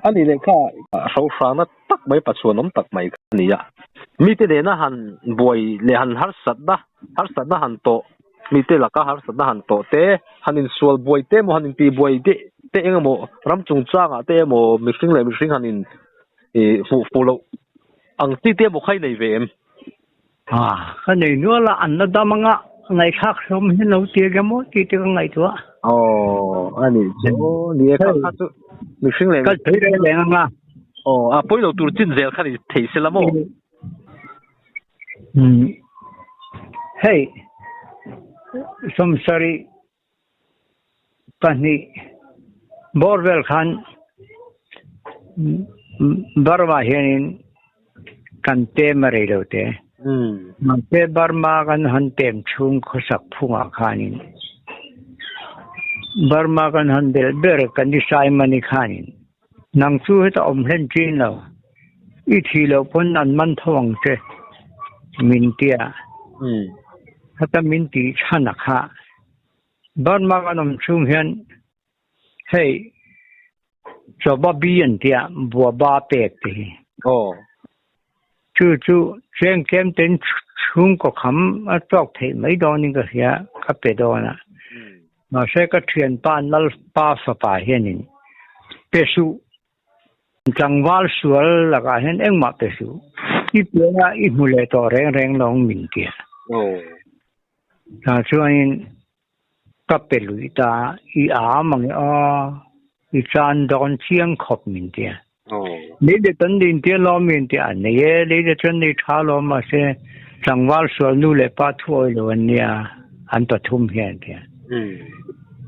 anh đi lên cả sau sáng nó tắc mấy bát xuân ông tắc mấy cái này à mi tới đây nó hàn bồi lệ hàn har sát na hàn to mi tới là cả har sát na hàn to te hàn in sual bồi te mo hàn in pi bồi te anh mo ram chung chang à te mo mixing hàn in phụ lậu ang ti te mo khai này về em cái này nữa là anh nó đâm ngã ngày khác xong hết lâu tiền cái mốt thì cái ngày đó anh đi chỗ đi khác chỗ mixing cái thứ đấy là ngã bây giờ tụi chính giờ khai thì thấy sẽ làm gì hey some sorry pani borwell khan barwa hian kan te mare lo te man te barma kan han tem chung khosak phunga khanin barma kan han del ber kan di sai mani khanin nang chu heta om hlen chin lo I thi lo pon an man thawang che min tia hata min ti chana kha barma kan om chung hian hey cho ba bian tia bua ba pek ti chu chen kem ten chung ko kham a tok thei mai do ni ga hia ka pe do na ma se ka thian pan nal pa fa pa hianin pe su changwal sual la ka hen eng ma pe su I pena I mule to reng long min tia ta chuanin ka pe lui ta I a mang I chan don chiang khop min tia lấy để tấn đến tiền lo miền tiền này lấy để chân đi tháo lo mà sẽ chẳng vào số nu lệ ba thôi rồi nha anh ta thum hiện tiền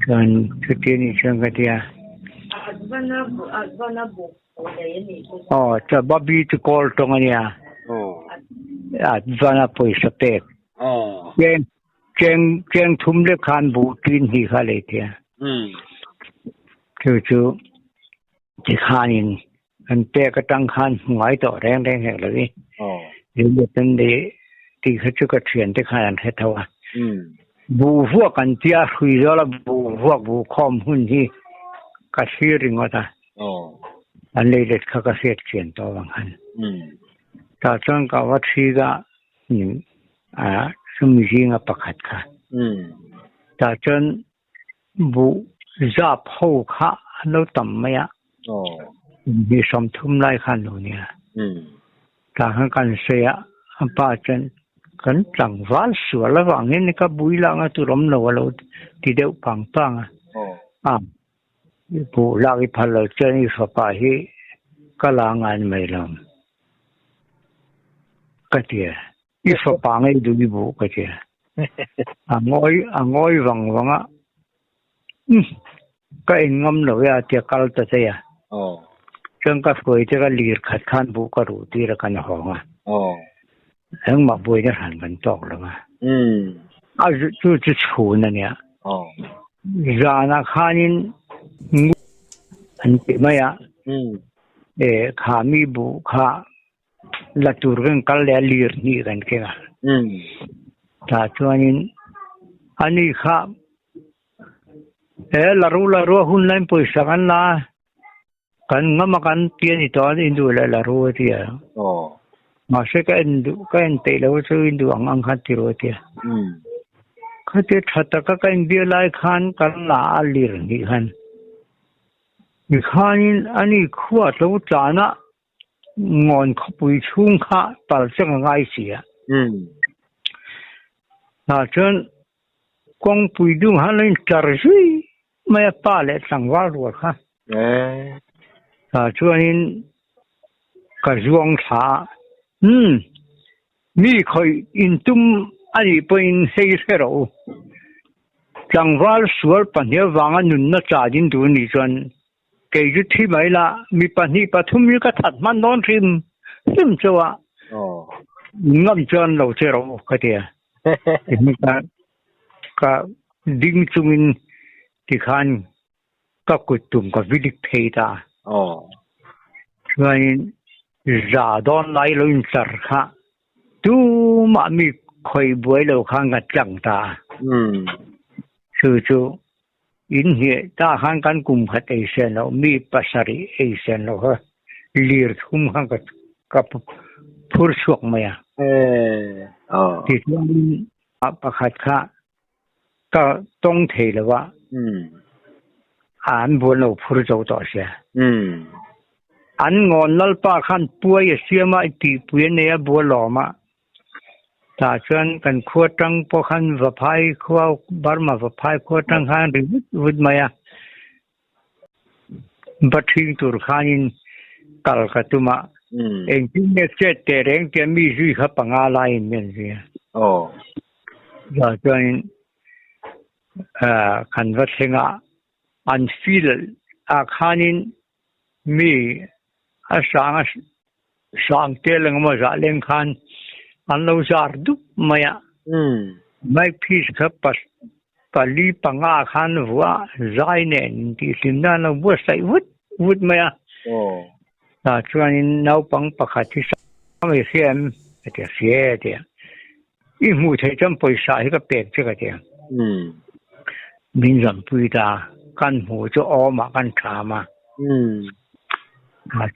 còn cái tiền này xem cái tiền cho baby to call trong anh nha vana poisa pek chen thum le khan bu tin hi kha le tiền chú chỉ khanin anh pe cái tăng khan ngoài tổ rèn hệ rồi nhưng mà tên đấy thì cái chỗ cái chuyện thì khan hết thôi bu vuông anh tia huy rồi là bu vuông bu khom hun hi cái gì ring ta anh lấy được cái gì chuyện đó bằng hắn ta trong cái vật gì cái sum gì ngã bạc khát ta trong bu giáp hậu khá nó tầm mấyมีสมทุมไล่ขันอยู่เนี่ยถ้าหากกันเสียป้าจันกันจังหวานสวยระหว่างนี้นี่ก็บุยละงั้นตุลมโนเราที่เดียวปังผู้ลากิพัลเจนี่สปาฮีก็ลางานไม่ลงก็เดียอีสปางไอ้ดูดีบุก็เดียงอยวังก็เองงมหน่อยเดียกัลตัวเสียจังก็คุยจะก็ลีร์ขัดขันบุกก็รู้ที่ละกันห้องแล้วมาบุยจะหันกันตกแล้วจู่ชูนั่นเนี่ยจานาคานินอันเป็นไม่ขามีบุขาละตัวเรื่องกัลเลลีร์นี่กันแค่ถ้าช่วงนี้อันนี้ข้าลารู้หุ่นเล่นปุยสักันละกันงั้นมากันเตี้ยนี่ตอนอินดูลารู้เตี้ยมาเสกอินดูเตะแล้วช่วยอินดูอังคันที่รู้เตี้ยเขาจะชัดก็อินเดียไล่ขันกันละอัลลีร์นี่ขันนี่ขันอันนี้ขวดแล้วจานะงอนขบุยชุ่งข้าตัดเส้นง่ายเสียถ้าเช่นกองปุยดุงฮันเล่นจาร์จุยไม่ป้าเล็ดสังวารัวค่ะถ้าช่วงนี้กระทรวงสามีใครอินตุมอันนี้เป็นเสียเราจังหวัดสวนปัญญาวางนุนนักจ่าดินดูนี่จนเกี่ยวที่ไม่ละมีปัญหาปฐุมมีกระถัดมันนอนริมจัวงั้นจนเราเจอเราก็เดียมีก็ดิ้งจุมินที่ขันก็กุดตุ่มก็วิลิเพตาช่วยจ่าดอนไล่ลุนสัรค่ะดูมามีคอยบวยเราข้างกันจังตาจู่ อินเหียตาหันกันกุมขัดเอเชียนเรามีปัสริเอเชียนเราก็ลีร์ทุ่มหันกับพูดช่วงมาที่ช่วงประคัดข้าก็ต้องเทเลยว่าอ่านบนเราพูดเจ้าต่อเสียอันงอนนัลปาขันป่วยเสียมาตีป่วยเนี่ยบัวหล่อมาถ้าชวนกันขวดตั้งพอขันวับไผ่ขวดบาร์มาวับไผ่ขวดตั้งขันหรือวุฒิมายาบัดทิ้งตัวขันินกัลกัตุมาเองที่เนี่ยเจ็ดแต่เองจะมีจุยขับปังอะไรเหมือนกันอย่าชวนขันวัดเงาอันฟิลอาขันินมีสร้างเตลังมาจากเล่นขันอันเราจาร์ดุมายาไม่พิสครับปัลลีปังอาขันวัวใจเนี่ยที่สินดาเราบัวใส่วุดมายาแต่ช่วงนี้เราปังปักขัดที่สามไม่เสียมเดียเสียเดียอีมูเทจำปอยสายก็เปลี่ยนเจ้าเดียมินจำปุยตากันหูจะออกมากันถามา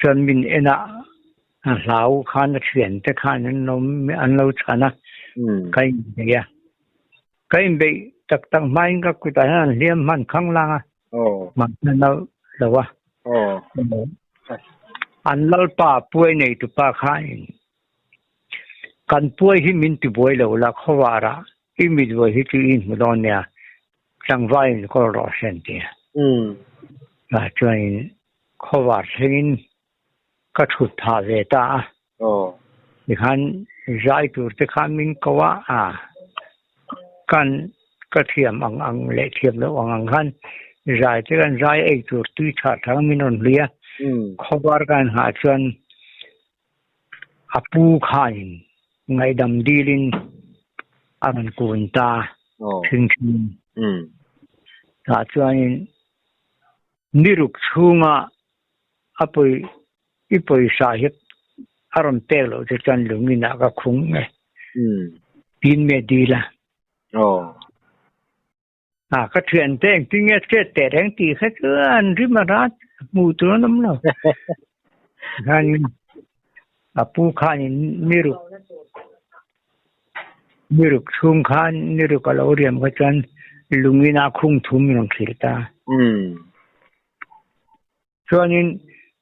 จนมินเอ็นะเราขันเขียนแต่ขันนั้นเราไม่อันเราชนะใครเนี่ยใครไปตั้งไม่ก็คุยแต่นั้นเลี้ยมมันข้างล่างมันนั่นเราว่าอันลัลป้าป่วยในตุป้าข้ากันป่วยที่มินติป่วยเราละขวาระที่มิดป่วยที่ที่อินมุดอนเนี่ยจังไว้ก็รอเส้นเดียจนขวาเส้นก็ชุดท่าเวตาดิฉันใจตัวที่ข้ามินก็ว่ากันก็เทียมอังเละเทียมแล้วอังขันใจที่กันใจไอ้ตัวที่ชาติทั้งมินนเลียขบวนการหาชวนอปูขันไงดำดีลินอามันกุนตาถึงหาชวนนิรุกชูงะอปุยอีปุยสาเหตุอารมณ์เตลจะจันลุมินาก็คุ้งไงปีนเมดีละก็เถื่อนแต่งที่เงี้ยเจ็ดแต่แรงตีแค่เถื่อนริมารัดมูตัวน้ำเนาะขันปูขันนิรุกชุมขันนิรุกเราเรียมก็จันลุมินาคุ้งทุ่มน้องขีตาส่วนนี้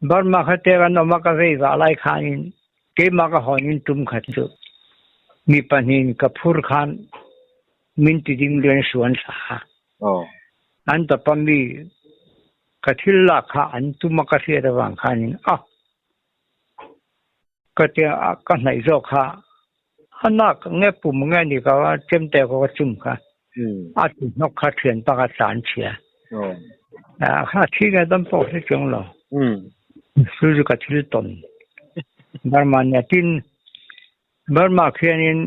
บารมาขัดเตกันออกมาก็เวกอะไรขันเก็บมาก็หอนินทุ่มขัดจุมีปัญหากับพูดขันมินติดิมเรียนสวนสาอันต่อไปมีกัทิลลักขันทุ่มมาก็เสียระหว่างขันก็เจ้าก็ไหนโจข้าอันนักเงี้ยปุ่มเงี้ยนี่ก็ว่าเต็มแต่ก็จุ่มค่ะอาจจะนกขัดเถื่อนปากสารเชียข้าที่กันต้องบอกให้จงหรอสู้กับทิลตันบารมาเนี่ยทินบารมาเขียน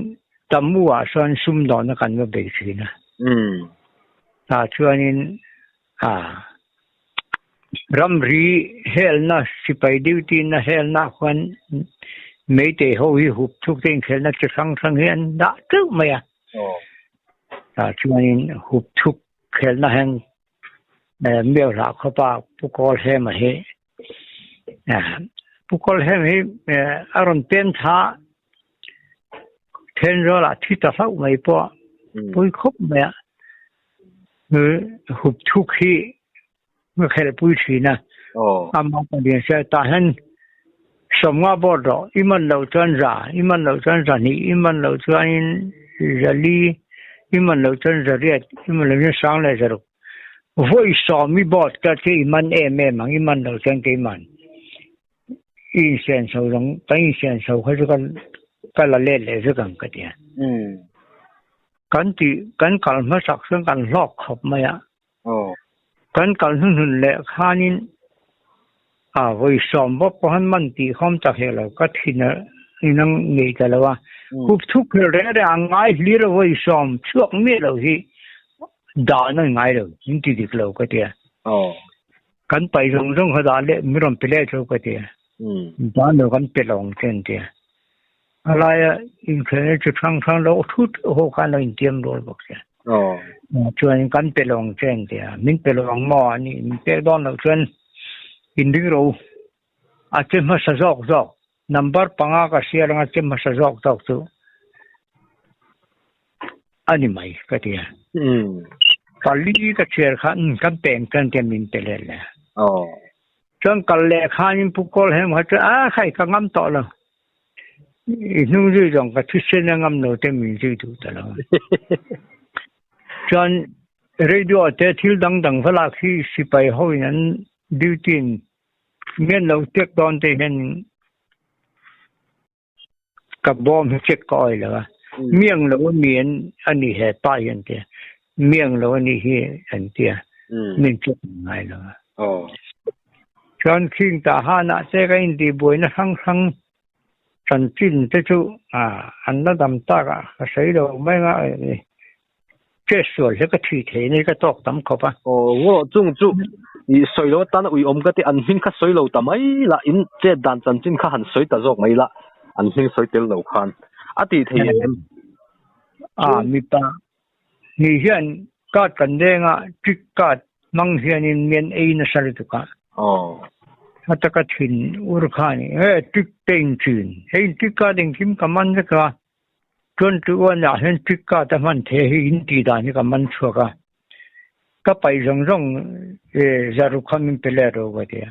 ตำมัวส่วนซุ่มดอนกันว่าเบสินะถ้าช่วงนี้รัมรีเฮลนะสิไปดิวตีนะเฮลนะคนไม่เตะเขาหุบทุกสิ่งเฮลนะจะสังเห็นด่าจุ๊บไหมถ้าช่วงนี้หุบทุกเฮลนะแห่งเมื่อรักเขาป่าผู้กอลเฮมาเฮผู้กอลเฮมาเฮอารมณ์เต็มท่าเทนโรล่ะที่ตะเขาไม่พอปุยคบไหมหุบทุกที่เมื่อใครปุยชีนะอามาคนเดียวเสียตาเห็นสมว่าบอดอีมันเราจนจ่าอีมันเราจนจ่านี่อีมันเราจนจะลีอีมันเราจนจะเรียดอีมันเราจะสร้างอะไรจะรู้ว่าอีสอมีบอดก็ที่มันมังอีมันเราจนกี่มันอีเสียนสาวลงตั้งอีเสียนสาวเขาจะกันละเล่เลยสักกันก็เดียกันที่กันกันมาสักซึ่งกันลอกขบมาอ่ะกันกันหุ่นเละข้านินวิสอมว่าพอหันมันตีข้อมจากเหตุเราก็ทิ้งนี่นั่งนี่กันแล้วว่าคุบทุกเรื่องเรื่องง่ายลีเราวิสอมช่วงนี้เราที่ด่านั่งง่ายเราจริงที่เราก็เดียกันไปส่งเขาด่าเละไม่รำไปเละเขาก็เดียด่าเรากันไปลองเช่นเดียอะไรอินเทอร์เน็ตจะทั้งเราทุกโหกันเราอินเดียมโดนบอกเสีย ชวนกันไปลงเช่นเดียมินไปลงหม้อนี่มินไปดอนเราชวนอินดิโรอาจจะมาสะจอกนัมเบอร์ปังอาก็เสียงอาจจะมาสะจอกตัวอันนี้ไม่ก็เดียตอนนี้ก็เชื่อขันกันเป็นกันเต็มมินไปเลยแหละจนกันเลยข้านิปุกโกลเห็นว่าจะใครก็งำต่อแล้วนุ่งยื่นจงก็ทุเชนงำโนเต็มมินยื่นดูตลอดจนเรื่องว่าจะทิลดังเวลาที่สิไปห้อยนั้นดิวตินเมื่อเราเช็คตอนที่เห็นกับบอมเช็คก้อยแล้วเมียงเราเมียนอันนี้เหตุป้ายอันเดียเมียงเราอันนี้เหตุอันเดียมินเช็คยังไงแล้วจนคิงตาหานะเจ้าก็อินดีบวยนะทั้งฉันจินจะจู่อันนั้นดำตากะใส่เราไม่ง่ายเจ้าส่วนแล้วก็ทีเทนี่ก็ตอกตำเขาปะ我中你水路单为我们嗰啲銀興卡水路特咪啦，因即係但陣先卡行水特作咪啦，銀興水掉路看，一啲睇明白。你現家近啲啊，即家掹現你面 A 那啥嚟度噶。他這個田我看呢，即定轉，即家定點咁樣啫噶。จนตัวน่ะเห็นจิกก็แต่มันเทหินตีดานี่ก็มันชัวก็ไปส่งจะรู้ความมันเป็นอะไรวะเดีย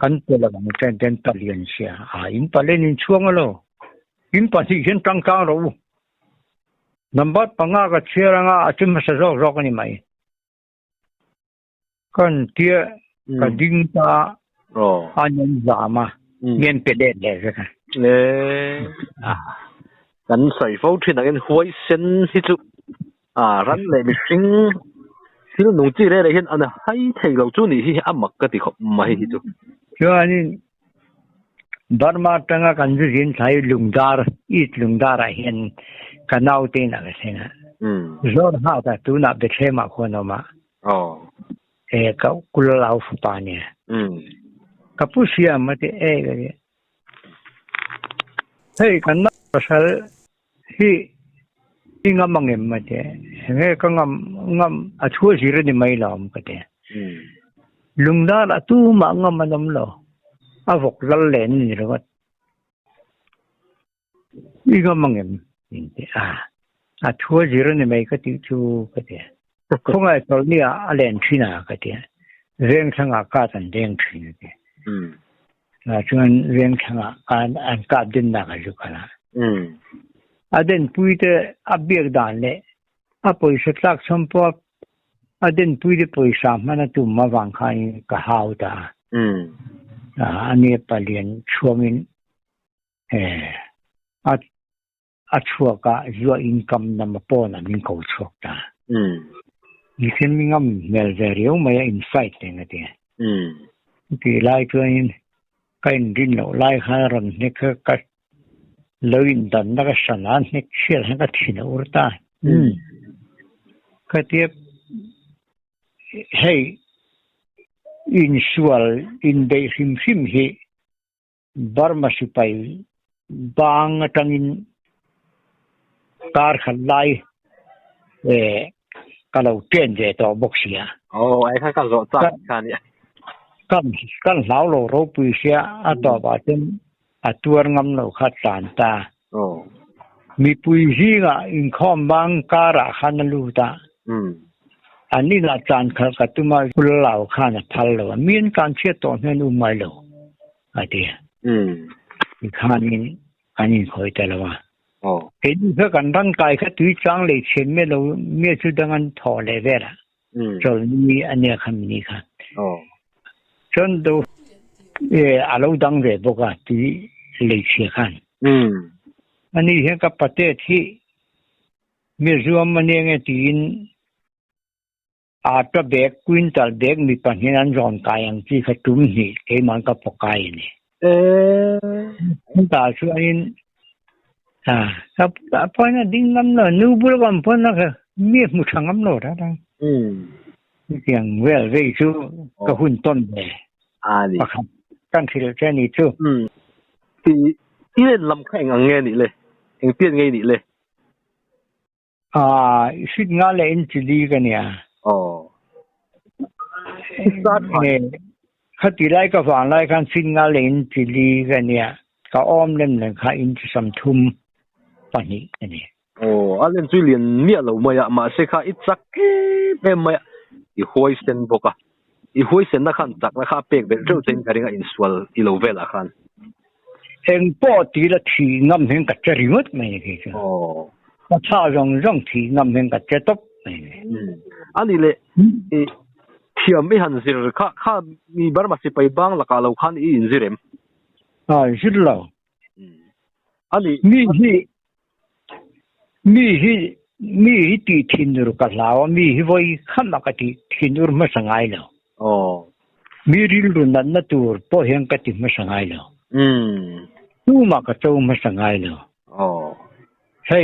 กันเป็นอะไรมันจะเดินตะเลียนเสียอินตะเลียนช่วงแล้วอินตะที่เห็นตั้งกลางเรานับบัดปังอาก็เชื่อง่ะอาจจะมาสะจอกนี่ไหมกันเตี้ยก็ดิ้งตาอันนั้นจามาเมียนเป็นเลยใช่ไหมกันใส่ฟูที่นั่นห้วยเส้นที่จุรันเลยมิงที่เราหนุ่มจีเลยเลยเห็นอันนั้นให้เทเราจู่นี่ที่อามักก็ติดมาให้ที่จุช่วงนี้บาร์มาตั้งกันจะเห็นใช้ลุงดาร์ลุงดาร์เห็นกันเอาเต็นอะไรเสียนะจอร์ฮาแต่ตัวนับเด็กเชื่อมาคนออกมาก็กุลลาฟุปานี่กับผู้เชี่ยวมาที่ก็เนี่ยเฮ้ยกันนับสัลที่งามังเอ็มมาเดียเฮ้ยก็งามช่วยสิเรื่องนี้ไม่ลอมก็เดียลุงดาร์ตู้มางามันน้ำล้อพวกลัลเลนนี่หรือว่าที่งามังเอ็มนี่ช่วยสิเรื่องนี้ไม่ก็ติดชูก็เดียคงไอ้ตอนนี้เลนที่น่าก็เดียเรื่องทางอากาศเรื่องที่นี่เดียช่วงเรื่องทางอากาศดินน่าก็อยู่กันนะअदेन पुईते अबियक दानले पैसा तक संपक अदेन पुईते पैसा मन तुम वांखाई कहावता अने पलियन छुमिन अछुका जो इनकम नम पोना मिन को छोकता इखन मिंगम मेलजेरियो मया इनसाइट नेंगते कि लाइक इन काइन दिन लो लाइक हारन नेक काเลยดันนักสนานนี่เชื่อให้กับที่นู่นตาก็เทียบให้อินสวลอินเดย์ฟิมให้บาร์มาสิไปบางตั้งอินการขันไล่ก็เราเปลี่ยนใจต่อบุกเสียไอ้ข้าก็รอจัดการเนี่ยกันเหล่าเราปุยเสียต่อไปจนตัวงำเราขัดสานตามีปุยซีกอินคอมบางการะขันลูตาอันนี้ละจานขัดกับตัวมาคุลเหล่าขันพัลโลมีนการเชื่อต่อเงินอุมาโลอะไรอีกขันนี้คอยแต่ละว่าเห็นเพื่อกันร่างกายขัดวิจังเลยเช่นเมื่อเราเมื่อชุดงั้นถอดเลยเวล่ะจนมีอันเนี้ยคำนี้ค่ะจนดูอาลูดังเรบกที่เลยเชื่อกันอันนี้เห็นกับประเทศที่มีรวมมันยังไงที่อาจจะแบกควินตัลแบกมีปัญหาร่างกายอย่างที่เขาทุ่มนี่มันก็ปกายนี่แต่ช่วงนี้แต่พอเนี่ยดิ้งน้ำเนอะนูบุรกันพอนะก็มีมุชงน้ำเนอะนะอย่างเวลเวชูก็หุ่นต้นเลยนี่กันที่เราเจอนี่ชูที่เล่นลำแข่งอังเงี้ยนี่เลยเองเปลี่ยนไงนี่เลย สิงาเลนจิลีกันเนี่ยอ๋อเนี่ยขัดที่ไรก็ฟังไรกันสิงาเลนจิลีกันเนี่ยก็อ้อมเล่มหนึ่งค่ะอินสัมทุมปานี้เนี่ยโอ้อันนั้นจุเลียนเนี่ยเราไม่อะมาเสกอิจักเก็บไม่อีหวยเซนบกะอีหวยเซนนักขันจักนะครับเป็กเบลเจ้าเซนการิงอินสวลอีโลเวลอะขันเองปอตีละทีงำเห็นกับเจริญมั้ยไม่กี่อ๋อก็ชารงทีงำเห็นกับเจตบไม่อันนี้เลยเทียมไม่หันสิร์ข้ามีบาร์มาสิไปบ้างละกาเราขันอีอินซิเรมสิเราอันนี้มีที่ทินรูกัลาวมีไว้ข้ามกับที่ทินรูมาสังไงแล้วอ๋อมีริลรุนันนัตูร์พอเห็นกับที่มาสังไงแล้วตู้มากับเจ้ามาสังไงแล้วอ๋อใช่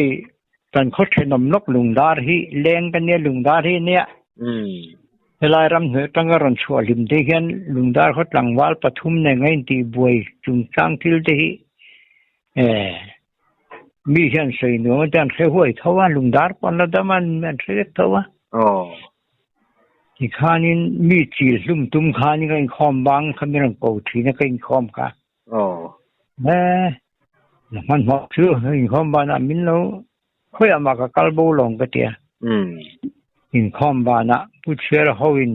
ตอนเขาใช้นมนกลุงดาร์ฮีเลี้ยงกันเนี่ยลุงดาร์ฮีเนี่ยเวลารำเหนือตั้งรันชัวลิมเดียนลุงดาร์เขาตั้งวัลปฐุมในไงที่บวยจุงจังทิลเดีมีเห็นสิ่งนู้นแต่เขยเท่าว่าลุงดาร์ปนละดมันมันเสียเท่าว่าที่ข้านี่มีจีลุ่มตุ้มข้านี่ก็อินคอมบังเขาไม่ต้องกูทีนี่ก็อินคอมค่ะมันหอกชื่ออินคอมบานะมินแล้วเฮ้ยมากับกัลโบลงก็เตียอินคอมบานะผู้เชื่อเขาอิน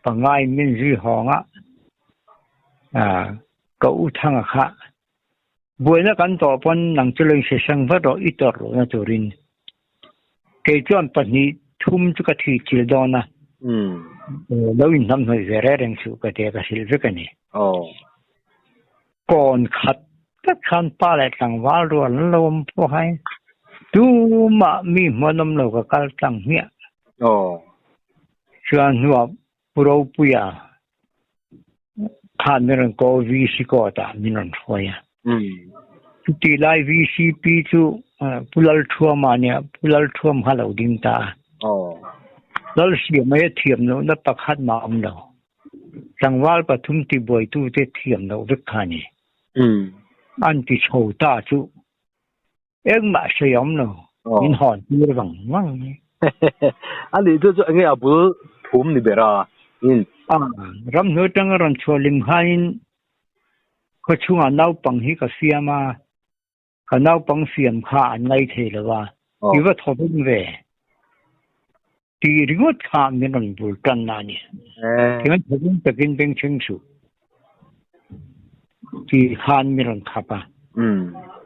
ปังไงมินจีหองก็อุทังค่ะบัวนักการต่อปนหนังจะเลยเสียสังวัดอิตร์นะตัวรินเกี่ยวกับปัจจุบันทุ่มจุกที่จิลดอนะแล้วอินทำให้เวรเรื่องสุกเดียกับสิลวิกันนี่ก่อนขัดก็ขันป้าเลยตั้งวาลรัวลมพวกให้ดูมามีมันนำเราก็การตั้งเนี่ยส่วนว่าปุโรปุยาข้ามีเรื่องก็วิสิกอตามีนั่นช่วยที่ไลฟ์วีซีพีจูพุลล์ทัวมาเนี่ยพุลล์ทัวมาเราดิมตาแล้วเสียไม่เทียมเราแล้วประคัดมาเราจังหวะปฐุมที่บ่อยตู้เทียมเราวิคานี่อันที่โชว์ตาจูเอ็งมาเสียมเราอินหอนที่ระวังว่างอันนี้จะเงี้ยบุลทุ่มนี่เบร่ารำเนื้อจังรันชัวลิมฮานินก็ช่วงน้าปังฮีก็เสียมาก็น้าปังเสียมข้าอันไงเทลว่าที่ว่าทบเป็นเวที่ริงว่าข้ามีนันบุลกันนานี่ที่มันทบเป็นตะกินเป็นเชิงสุที่ข้ามีนันขับ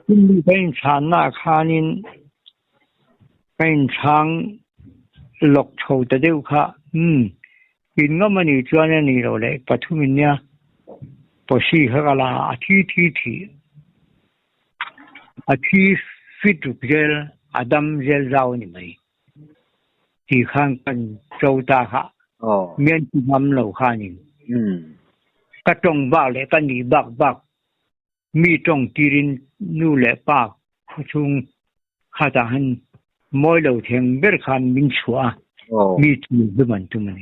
ที่มีเป็นชาหน้าข้านินเป็นช้างหลอกโชว์แต่เดียวข้ากินก็มันอยู่จวนนี่เราเลยปัจจุบันเนี่ยพอชีเขาก็ลาอาทิตย์ฟิตเจลอดัมเจลเจ้านี่ไหมที่ข้างกันเจ้าตาค่ะเมียนที่ทำเราข้านี่ก็ตรงบ้าเลยกันนี่บักมีตรงตีรินนู่นแหละปากชุงข้าตาหันมอยเราเทียงเบิร์คานมินชัวมีที่ด้วยมันตัวมัน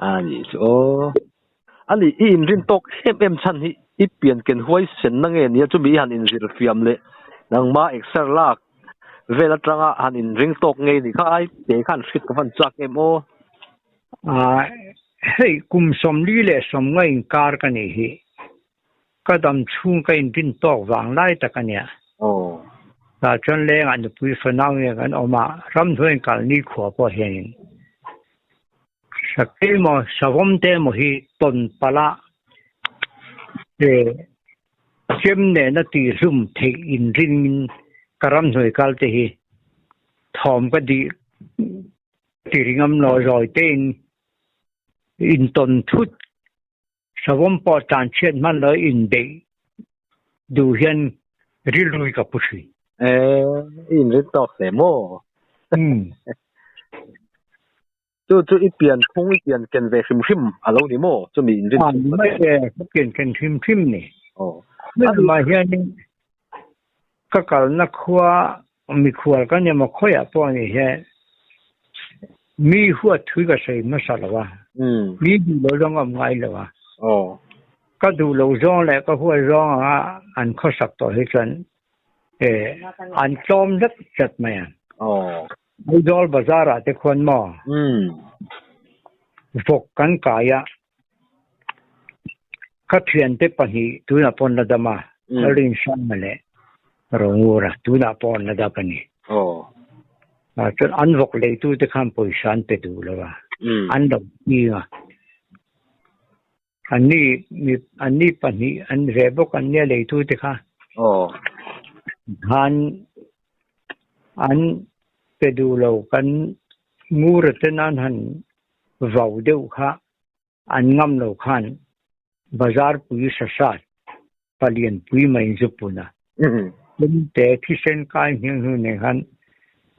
อันนี้โอ้อันนี้อินรินตกเอ็มชันที่อีเปลี่ยนกันห้วยเส้นนั่งเงี้ยจะมีหันอินสิร์ฟิมเลยนังมาเอ็กซ์เซอร์ลากเวลาตรังหันอินริงตกเงี้ยนี่เขาไอ้เด็กขันฟิตกับฟันจักเอ็มโอเฮ้ยกุมสมลีเลยสมเงินการกันนี่ฮีก็ดำชุ่งกันรินตกวางไล่ตะกันเนี่ยแต่จนเลี้ยงอันจะพูดฝันเอาเนี่ยกันออกมารำถวยกันนี่ขวบพอเห็นสักทีมั้งสาวมเตมฮีต้นปลาเจมเนี่ยนาทีซุ่มเทอินรินกระรำถวยกันที่ทอมก็ดีที่ริงอำนอยรอยเต้นอินต้นทุดสาวมปอจานเช่นมันเลยอินเดดูเห็นริลุยกับผู้ชายอินริตอกเสโมจู่อีเปลี่ยนคงอีเปลี่ยนกันเวชิมอะไรนี่โมจะมีอินริไม่ใช่เปลี่ยนกันชิมนี่ไม่มาเห็นก็การนักขัวมีขัวกันเนี่ยมาค่อยปอนี่แค่มีหัวถือกับใส่มาสารวะมีดูเราร้องอะไรเลยวะก็ดูเราร้องแล้วก็หัวร้องอันข้อสักต่อให้กัน อันจอมนักจัดมาไอดอลบาซาร์แต่คนมอฟกกันกายะก็เทียนเตปนีตุนาปอนนาดามาลินชันมาเลยรงอูระตุนาปอนนาดาปนีจนอันวกเลยตุเตคันปุยชันเปดูแล้วว่าอันดับนี้อันนี้ปนีอันเรบกันเนี่ยเลยตุเตค่ะอันเปดูเรากันงูรตนันหันว่าวเดียวค่ะอันงำเราขันบาซาร์ปุยสัตปลียนปุยไม่จุปุนะเป็นแต่ที่เส้นกายเหี่ยวเนี่ยขัน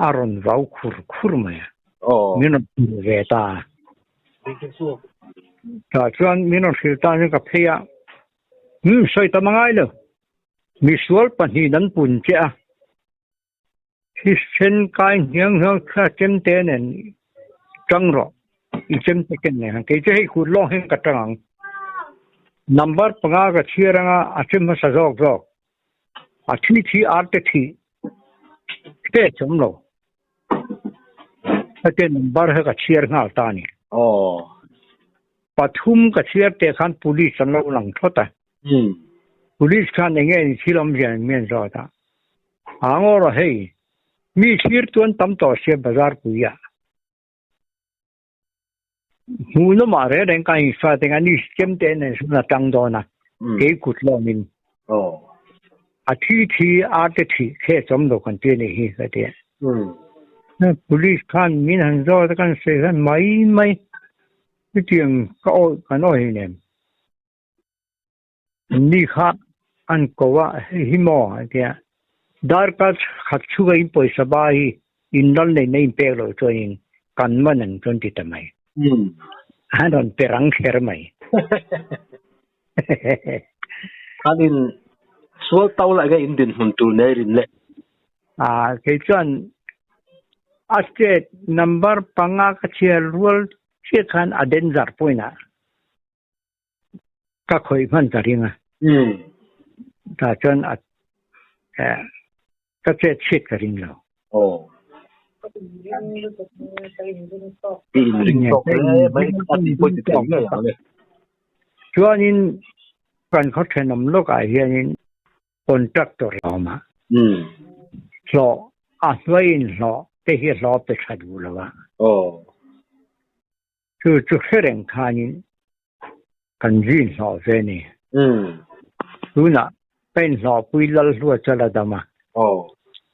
อารมณ์ว่าวขุรมามีนเวตาแต่ส่วนมีนสิตาเนี่ยกับเพียใส่ตามังไงเลยมีส่วนปนีนั้นปุ่นเจ้าที่เส้นกายเหี่ยวข้าเจมเตนจังรออีเจมเตกันเนี่ยเขาจะให้คุณร้องให้กระตังนัมเบอร์ปังอาเชียรังอาเจมมาสะจอกอาที่อาร์ตที่เท่จมโลอาเจนัมเบอร์ให้กับเชียร์งาตานี่ปฐุมกับเชียร์เตะขันพุลิสเราหลังทอดพุลิสขันยังไงที่เราเมียนรอดหางอร์เฮมีเชียร์ตัวตั้มต่อเชียร์บาซาร์ปุยะหูนมาเรื่องการอิสระแต่งานนี้เจมเตนเนี่ยสุนัขจังโดนะเกี่ยวกับล้อมินอาที่อาร์ตที่แค่จำตัวกันเจนี่ฮีก็เดียนั่น police ขันมินหันรอแต่กันเสียกันไม่ที่เตียงก็กันน้อยเนี่ยนี่ค่ะอันก็ว่าหิมะเดียดาร์กัสขัดชูกันไปสบายอินดัลเนี่ยไม่เปรี้ยวตัวเองกันมันนั่นจนติดทำไมอันนั้นเป็นรังเขียร์ไหมอันนี้ส่วนตัวอะไรก็อินดินหุ่นตัวเนี่ยรินเลยคือส่วนอาเจตนัมเบอร์ปังอาเชียร์รัวเชี่ยขันอเดนซาร์พูดนะก็คุยมันจะริงแต่จนก็เจ็ดชิดกันริงแล้วอินริงตกเลยไม่ตัดพูดถึงเลยช่วงนี้การเขาเทนำโลกไอ้เหี้ยนี่คนจักตัวเรามาหล่ออัศวินหล่อแต่เหี้ยหล่อไปชัดอยู่แล้วว่าคือจุดเร่งขานี่กันยืนหล่อเส้นนี่ดูนะเป็นหล่อปุยลัลหัวจะละดามา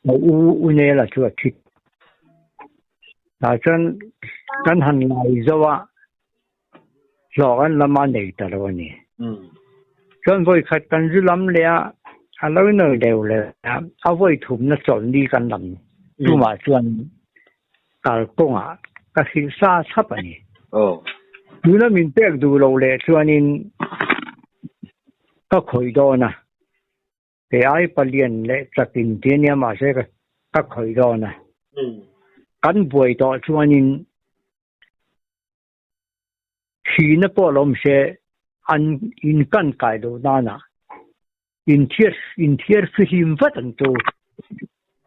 อูเนี่ยละชัวทิศแต่ฉันกันหันไหลจะว่าหลอกกันละมันเนี่ยแต่ละวันนี้ฉันไปขัดกันจุลำเลยอะไรเนื้อเดียวเลยเอาไว้ถุงนั่นสอนดีกันลำดูมาส่วนการกงก็ศึกษาทับอันนี้ดูแล้วมีเปลือกดูเราเลยส่วนนี้ก็คอยดูนะแต่ไอ้ปลียนเลยจะกินเทียนเนี่ยมาใช่ก็คอยดูนะกันป่วยต่อส่วนนี้ที่นั่นพอลมเสียอันอินกันไกลดูนั่นนะอินเทียร์ฟิล์มวัดอันโต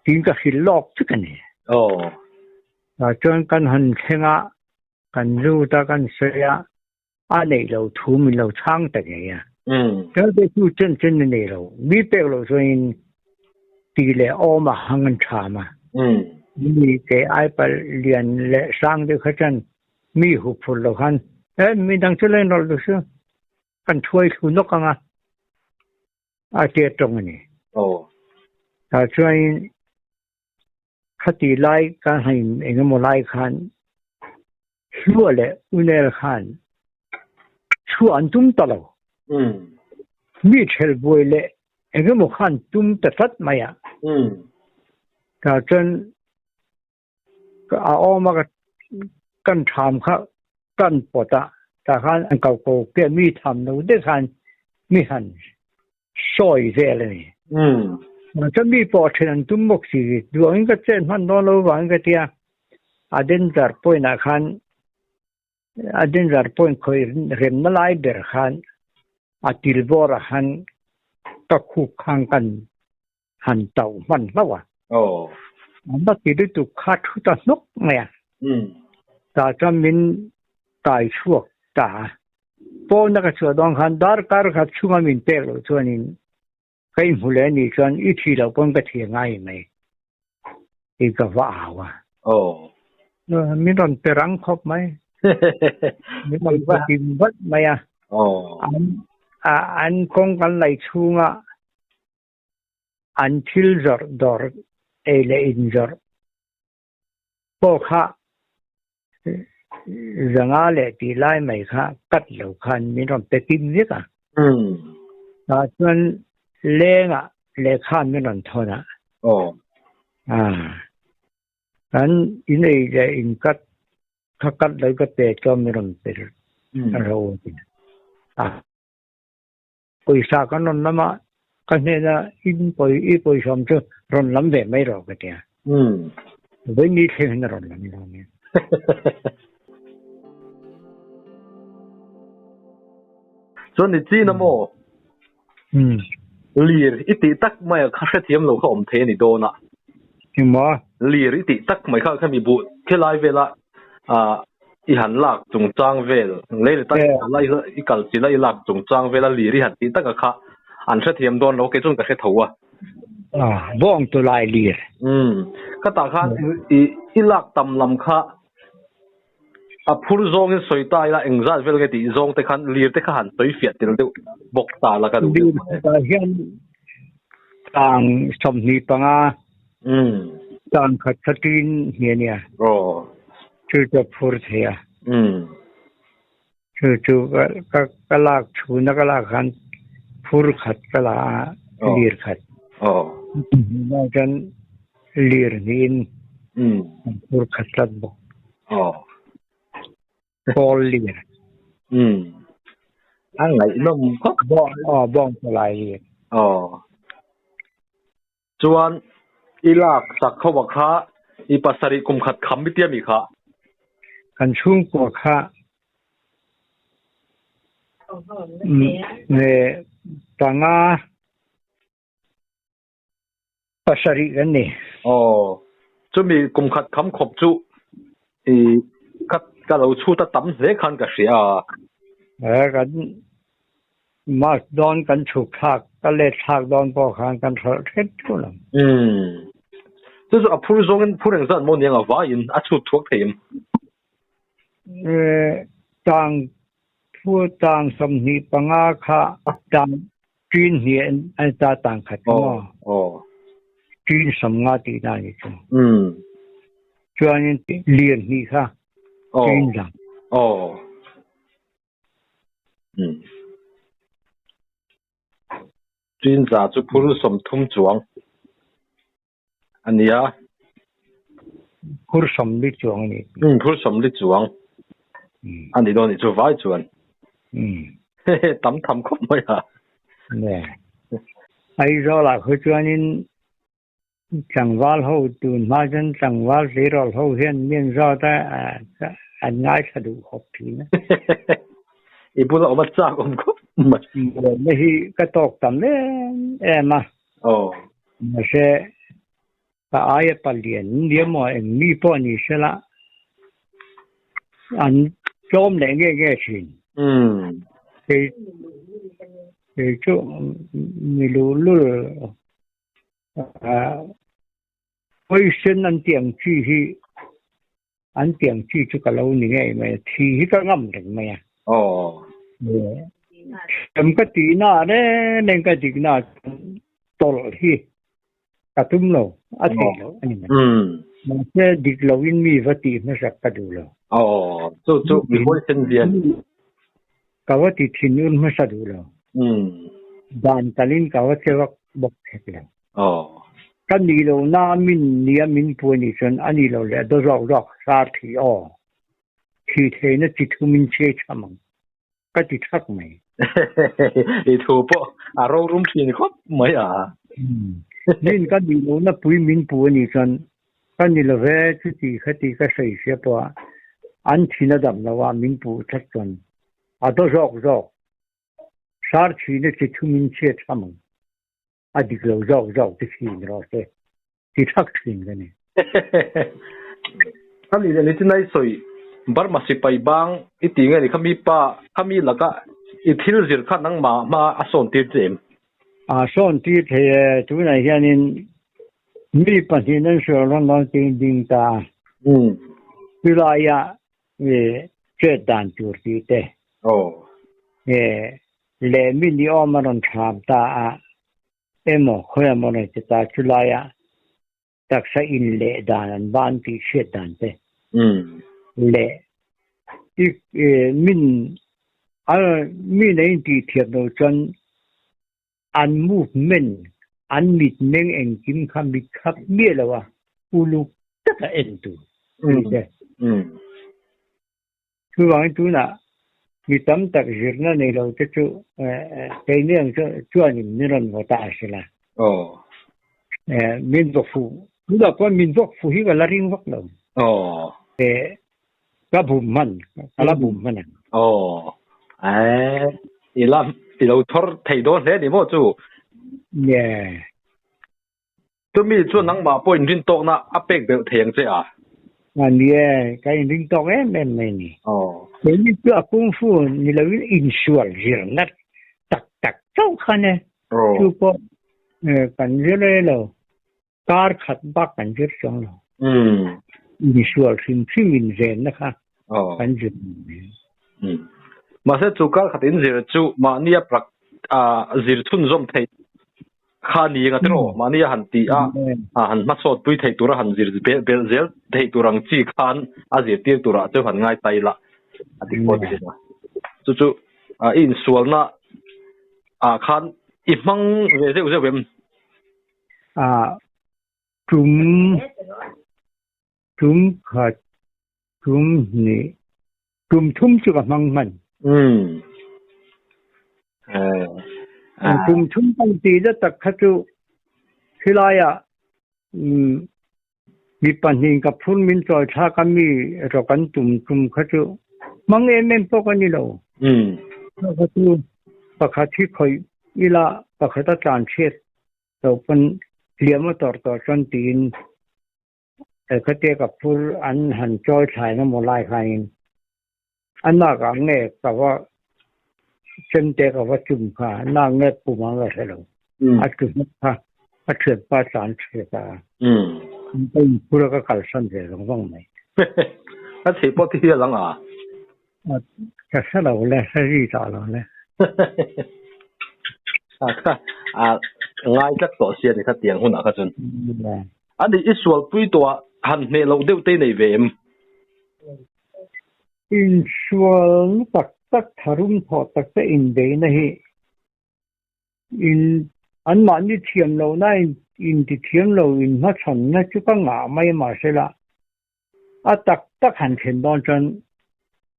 ทิ้งกับหินลอกทุกกันเนี่ยจนกันหันเชงะกันรู้ตากันเสียอันนี้เราทุ่มเราช่างแต่เนี่ยก็ได้ดูเจนนี่เรามีเปล่าส่วนตีเลออมาหังกันชามามีแกไอไปเรียนและสร้างด้วยขันมีหุบฝุ่นเราขันมีดังเชลล์เราดูซิกันช่วยคุณนกกันอาเจตรงนี้ถ้าช่วยคติไล่การให้เองก็ไล่ขันชั่วเลยอุเนลขันชั่วอันตุ้มตลอดมีเชลบุยเลยเองก็ขันตุ้มแต่สัตว์ไม่ถ้าจนก็เอามากันทำเขากันปวดแต่ขันอันเก่าๆแกมีทำเราได้ขันมีหันซอยเสียเลยมันจะมีปอดเช่นตุ้มบกสีดวงก็เช่นมันนอนระหว่างกันที่อเดนจาร์พูดนะขันอเดนจาร์พูดคอยเรียนมาไล่เดือดขันอาทิลบอร์ขันก็คู่ข้างกัน hành tàu mình đâu à nó chỉ được tụ khát chút ta nốc nè ta cho mình tài chuộc ta po na ka chuộc dong han dar kar kha chunga min pe lo chuanin kai hule ni chuan I thi lo pon ka thi ngai mai I ka wa wa mi ron perang khop mai mi ron ba kim wat mai à an kong kan lai chunga an thil zor dor ele in zor po kha zanga le ti lai mai kha kat lo khan mi ron pe kim zik à ta chuan lenga le khan mi ron thona an in ei le in kat kha kat lai ka pe cho mi ron pe ro poi sa kan non nama kan ne na in poi som chu ron lam ve mai ro ka tia với ni the na ron lam ro ni cho nên chỉ na mo lir iti tak mai kha se thiam lo kha om the ni do na mà lir iti tak mai kha mi bu ke lai vela I han lak chung chang vel le tak lai I kal chi lai lak chung chang vela lir I han ti tak kha an se thiam don lo ke chung ka se thowa bong to lai lir ka ta khan I lak tam lam kha a phur zong in soi tai la engzat vel ke ti zong te khan lir te kha han toi fiat til de bok ta la ka du ta hian tang som ni panga tang khat khatin he nia chu ta phur thea chu ka lak chu na ka lak khan phur khat ka la lir khat na kan lir nin phur khat lat bok Paul lir ang ngai nom ko bong to lai lir chuan ilak sak khawa kha I pasari kum khat kham mi tia mi kha kan chung ko kha ne tanga pasari kan ni chu mi kum khat kham khop chu I kat ka lo chu ta tam ze khan ka sia kan mas don kan chu khak ka le thak don po khan kan thor thet chu lam chu a phur zong in phur engzat mo niang a va in a chu thuak theim tang phu tang som ni panga kha tang tin ni an ta tang khat mo tin som nga ti na ni chu chuan lien ni kha tin jang tin za chu phur som thum chuang ania phur som li chuang ni phur som li chuang ani do ni chu vai chuan tam tham khop mai ha nè ai ro la khu chuan in chẳng wal ho tun ma jan chẳng wal se ro ho hian mien ro ta an ngai sa du hop thi na I bu la ma cha kom ko ma hi ka tok tam le ma ma se pa ai pa lien ni mo en mi po ni se la an chom le nge chin ke chu mi lu oi sen an tiang chi hi an tiang chi chu ka lo ni nge mai thi hi ka ngam de mai em ka ti na ne nen ka ti na tol hi ka tum lo a ti lo ani ma se dik lo in mi va ti na sak ka du lo chu mi hoi sen vian ka wa ti thinun ma sa du lo dan talin ka wa che wak bok thek lo kan ni lo na min pu ni chen ani lo le do ro sa thi thi the na ti thu min che chamang ka ti thak mai I thu po a ro rum thin khop mai nin kan ni lo na pui min pu ni chen kan ni lo ve chu ti khati ka sei se po an thina dam na wa min pu thak chen a do ro sar thi na ti thu min che chamang adik lo zau te fin ro te ti thak thin ga ni kami le ni nai soi bar ma si pai bang iti nge ni kami laka I thil zir khat nang ma ason tir jem a son ti the tu na hianin mi pahin an sho ron ding ta pilaya che dan tur ti te le mi ni omaron tham ta a emo khoya mo ne ta pilaya tak sa in le dan an ban ti che dan te le min mi nei ti thiat no chan an movement an mit meng en kim kham bi khap mi lawa ulu taka en tu tu wang tu na mi tam tak jirna nei lo te chu kai ne chu ani ni ron wa ta sila min zo fu tu da ko min zo fu hi ga la ring wak lo ka bum man ala bum man ilo thor thei do le ni mo chu tu mi chu nang ma point rin tok na apek be theng che a cái ring tok em ni cái ni chu kung fu ni lo in shual jir nat tak chau khane chu ko kan jere lo kar khat ba kan jir chong lo in shual sim in zen na kha kan jir mà sẽ chú cá khát in zir chú mà nia prak zir thun zom thei kha ni nga tro mà nia han ti han ma sot pui thei tura han zir bel zel thei turang chi khan zir tir tura chu han ngai tai la adik po ti na chu in sual na khan I mang ve ze vem tum ni tum chu ka mang man tum pang ti da tak khatu hilaya mi panin ka phun min choi tha ka mi ro kan tum khatu mang em po ka ni lo khatu pakhati khoi ila pakhata chan chet to pan liam tor chan tin khate ka phur an han choi thai na mo lai khain anh nói cái nghe cáiว่าchân tế cáiว่าchùm khá nó nghe phụ mang cái rồi à chùm khá à chuyện ba sản chế ta tôi phụ được cái khả sản chế trong vòng này à chế bó tí lắm à cái sao đâu lẽ sao gì đó lẽ ngay chắc tổ xe thì khá tiền hơn à khá chân anh đi ít sual bùi tòa hẳn mẹ lâu đều tê này về em in sual tak tharum tho tak te in de na hi in an man ni thiam lo na in ti thiam lo in ma chan na chu ka nga mai ma se la a tak han chen don chan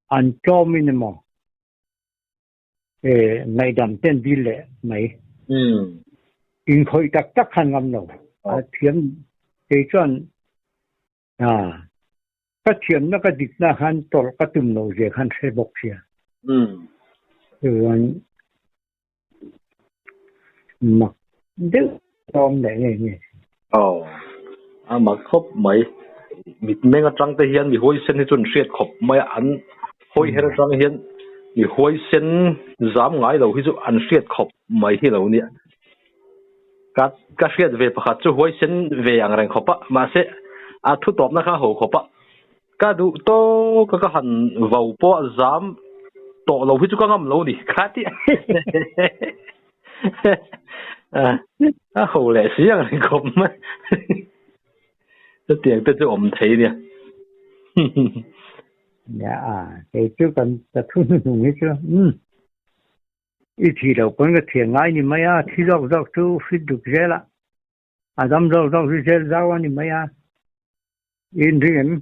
an cho minimo mai dam ten bi le mai in khoi tak han ngam lo a thiam te chan cái chuyện nó cái địch na han tol cái tụm nô về han xe bọc xe rồi mặc đứt tôm để nghe mà khóc mấy mít mấy cái trăng tây hiền mì hôi sen thì chuẩn xuyệt khóc mấy ăn hôi hết trăng hiền mì hôi sen dám ngái đầu khi chú ăn xuyệt khóc mấy hi lâu nè cái xuyệt về bạc chú hôi sen về ăn rành khóc mà sẽ thu tóm nó khá hổ khóc cái đủ to cái hành vào po dám tổ lâu chú cái ngâm lâu đi khát đi hổ lệ xí ăn khóc mà cái tiền tới chú ổn thấy nè cái chú cần tập trung dùng hết chưa ít thì đâu có cái tiền ngay như mấy thì đâu chú fit được dễ là dám đâu dễ giao anh như mấy in riêng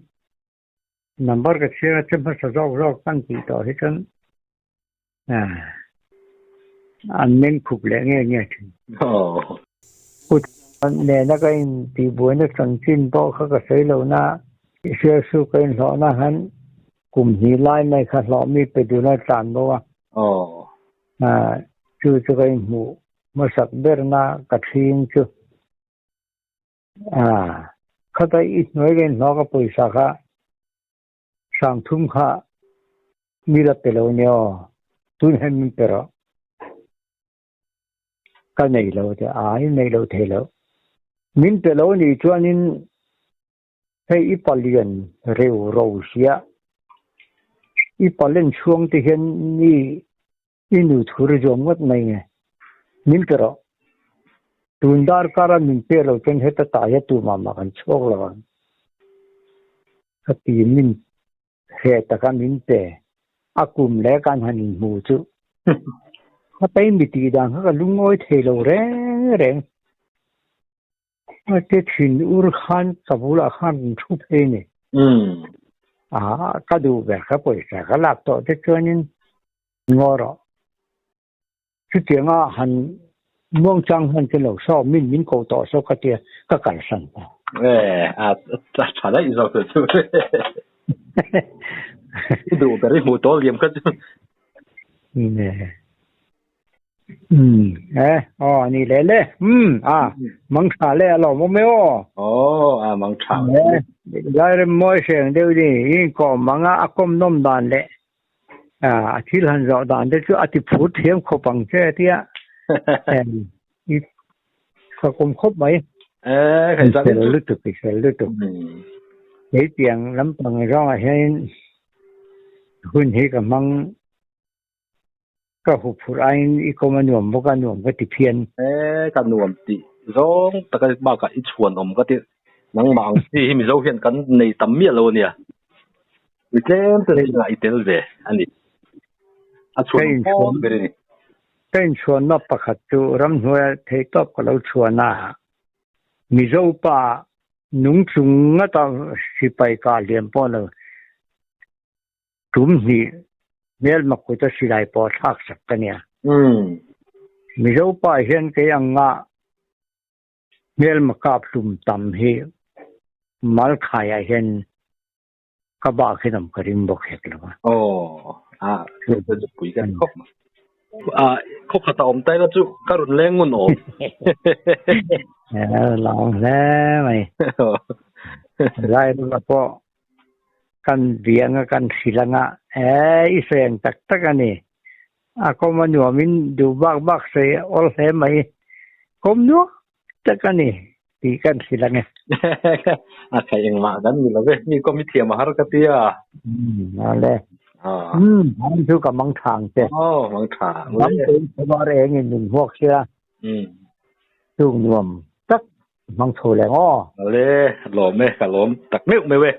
number cái xe chấm hết rồi tăng kỳ đó hết trơn anh nên khục lẽ nghe nè nó cái thì buổi nó sang xin to cái sấy lâu na xe su cái họ na hắn cùng hi lai này khác họ mi phải đưa ra tràn đâu chú cái masak berna kathing chu khata is noilen no ka poisa kha sang thum kha mila pelonio tun hem pero ka nei lo te ai nei lo the lo min peloni chuanin hei ipalian reu ro sia ipalen chuang te hen ni inu thur jom wat mai nge min pero tundar kara min pelo ken heta ta ya tu mama kan chok lo ka ti min he ta kan min te akum le kan hanin mu chu ka pe mi ti dang ka lungoi thelo re ma te thin ur khan kabula khan thu pe ni ka du be ka poi sa ka lak to te chuanin ngoro chu tianga han mong chang han ke lo so min ko to so ka tia ka kal san cha dai zo ke chu du ka ri mu to liam ka chu ne ni le mang cha le lo mo me mang cha lai re mo sheng de ni ko manga akom nom dan le thil han ro dan de chu ati phut thiam kho pang che tiaก็คมครบไหมใครจะลึกตึกลึกตึกไอ้เตียงลำปังร้องให้หุ่นให้กับมังก็หุบผู้ร้ายอีกมันหน่วมพวกกันหน่วมก็ติเพียนกันหน่วมติร้องแต่ก็บ้ากับอีชวนก็ตินังมังที่มีเราเห็นกันในตำเมียเราเนี่ยวิเจมตัวนี้ไอเตลเวอันนี้ชวนพ่อเบรนี่เป็นชวนนบประคัตจูรำหัวเทตบก็เราชวนน่ะมีเจ้าป่านุ่งจุงก็ต้องสิไปกาเลียมป้อนเลยจุ่มนี่เมื่อมาคุยจะสิได้ปอทักสักกันเนี่ยมีเจ้าป่าเห็นก็ยังงะเมื่อมากราบลุ่มต่ำให้มัลขายเห็นก็บ้าขึ้นนำกระดิ่งบอกเห็นแล้วว่าคือจะคุยกันครบคบขัดอมใจก็จุกรุนแรงงุนอมลองแล้วไหมได้แล้วก็กันเบียงกันศิลงะอีเสียงตักกันนี่ก็มันอยู่มินดูบักเสียอลเห็นไหมก็มันอยู่ตักกันนี่ตีกันศิลงะใครยังมากันอยู่แล้วเว้ยนี่ก็มีเทียมมาฮาร์กตีนั่นแหละมันคือกับมังทางเจ้มังทางน้ำเป็นสบายเองหนึ่งพวกเชื่อจุ่มรวมตักมังโถแรงเลยหล่อไหมกับล้มตักเนื้อไหมเว้ย